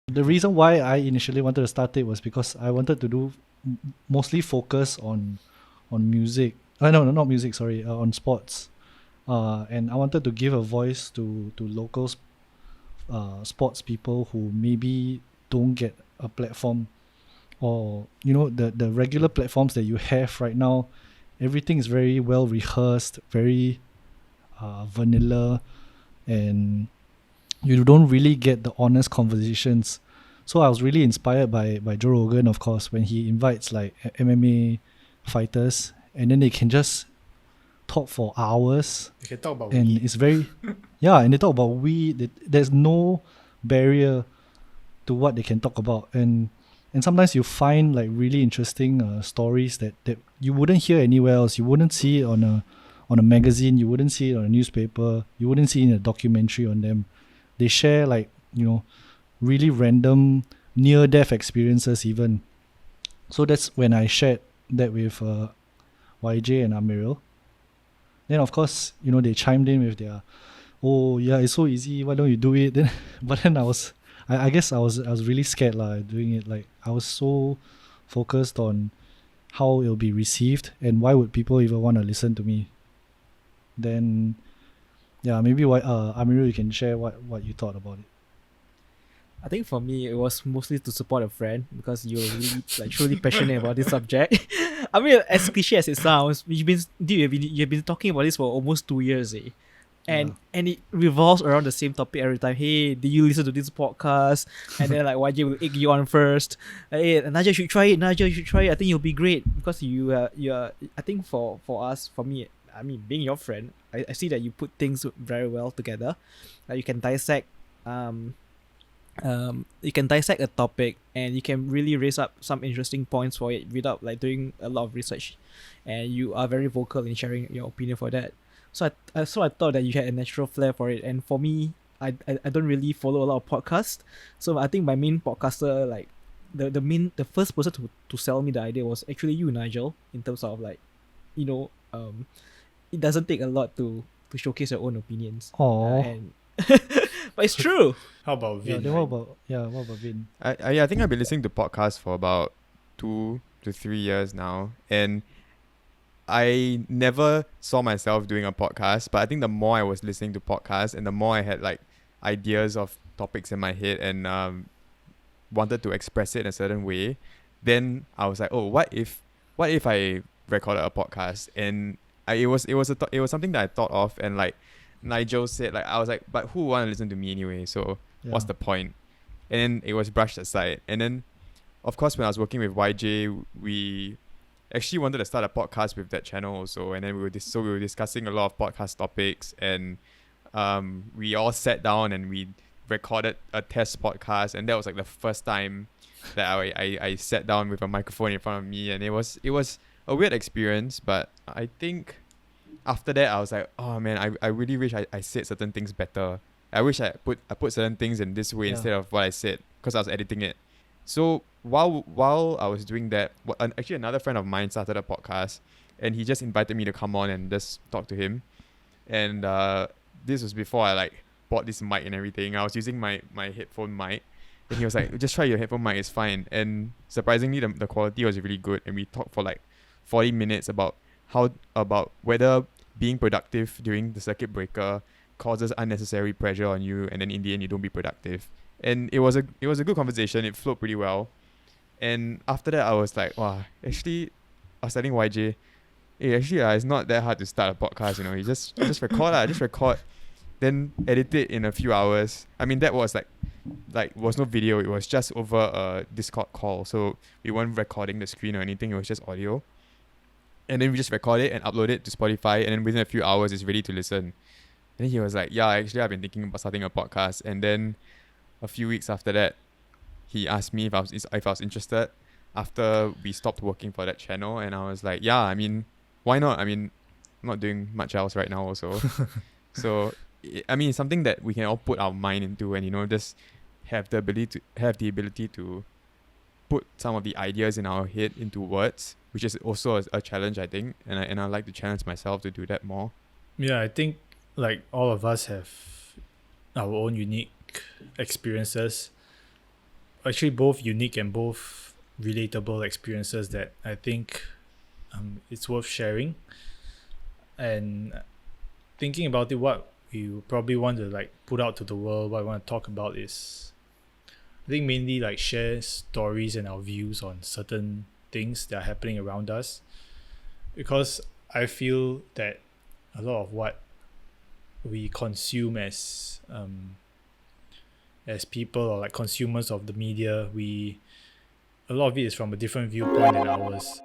The reason why I initially wanted to start it was because I wanted to do mostly focus on music. No, not music. Sorry, on sports. And I wanted to give a voice to local sports people who maybe don't get a platform, or the regular platforms that you have right now. Everything is very well rehearsed, very vanilla, and you don't really get the honest conversations. So I was really inspired by Joe Rogan, of course, when he invites like MMA fighters, and then they can just talk for hours. You can talk about and weed. it's very and they talk about weed. There's no barrier to what they can talk about, and sometimes you find like really interesting stories that you wouldn't hear anywhere else. You wouldn't see it on a magazine, you wouldn't see it on a newspaper, you wouldn't see it in a documentary on them. They share like really random near-death experiences even. So that's when I shared that with YJ and Amiril. Then of course, they chimed in with their, oh yeah, it's so easy, why don't you do it? Then but then I guess I was really scared doing it. Like I was so focused on how it'll be received and why would people even want to listen to me. Then maybe Amirul, you can share what you thought about it. I think for me, it was mostly to support a friend because you're really truly passionate about this subject. I mean, as cliche as it sounds, you've been talking about this for almost 2 years, eh? And it revolves around the same topic every time. Hey, did you listen to this podcast? And then YJ will egg you on first. Hey, Naja, you should try it. Naja, you should try it. I think you'll be great because you are. I think for me, I mean, being your friend, I see that you put things very well together. You can dissect a topic and you can really raise up some interesting points for it without doing a lot of research, and you are very vocal in sharing your opinion for that. So I thought that you had a natural flair for it, and for me, I don't really follow a lot of podcasts, so I think my main podcaster, the first person to sell me the idea was actually you, Nigel, in terms of it doesn't take a lot to showcase your own opinions. But it's true. How about Vin? What about Vin? I think I've been listening to podcasts for about 2 to 3 years now, and I never saw myself doing a podcast, but I think the more I was listening to podcasts and the more I had ideas of topics in my head and wanted to express it in a certain way, then I was like, oh, what if I recorded a podcast? And it was something that I thought of, and Nigel said, I was like, but who want to listen to me anyway? So what's the point? And then it was brushed aside. And then, of course, when I was working with YJ, we actually wanted to start a podcast with that channel also. And then we were discussing a lot of podcast topics, and we all sat down and we recorded a test podcast. And that was the first time that I sat down with a microphone in front of me, and it was a weird experience, but I think after that I was like, oh man, I really wish I said certain things better. I wish I put certain things in this way instead of what I said, because I was editing it. So while I was doing that, actually another friend of mine started a podcast, and he just invited me to come on and just talk to him. And this was before I bought this mic and everything. I was using my headphone mic, and he was like, just try your headphone mic, it's fine. And surprisingly, the quality was really good, and we talked for 40 minutes about whether being productive during the circuit breaker causes unnecessary pressure on you, and then in the end you don't be productive. And it was a good conversation. It flowed pretty well. And after that I was like, wow, actually I was telling YJ, hey, actually it's not that hard to start a podcast, you just record then edit it in a few hours. I mean, that was was no video, it was just over a Discord call, so we weren't recording the screen or anything, it was just audio. And then we just record it and upload it to Spotify, and then within a few hours it's ready to listen. And then he was like, yeah, actually I've been thinking about starting a podcast. And then a few weeks after that, he asked me if I was interested after we stopped working for that channel. And I was like, yeah, I mean, why not? I mean, I'm not doing much else right now also. So, I mean, it's something that we can all put our mind into, and, just have the ability to put some of the ideas in our head into words, which is also a challenge, I think. And I like to challenge myself to do that more. Yeah, I think all of us have our own unique experiences, actually both unique and both relatable experiences that I think it's worth sharing. And thinking about it, what we probably want to like put out to the world, what I want to talk about is, I think mainly like share stories and our views on certain things that are happening around us, because I feel that a lot of what we consume as people, or like consumers of the media, a lot of it is from a different viewpoint than ours.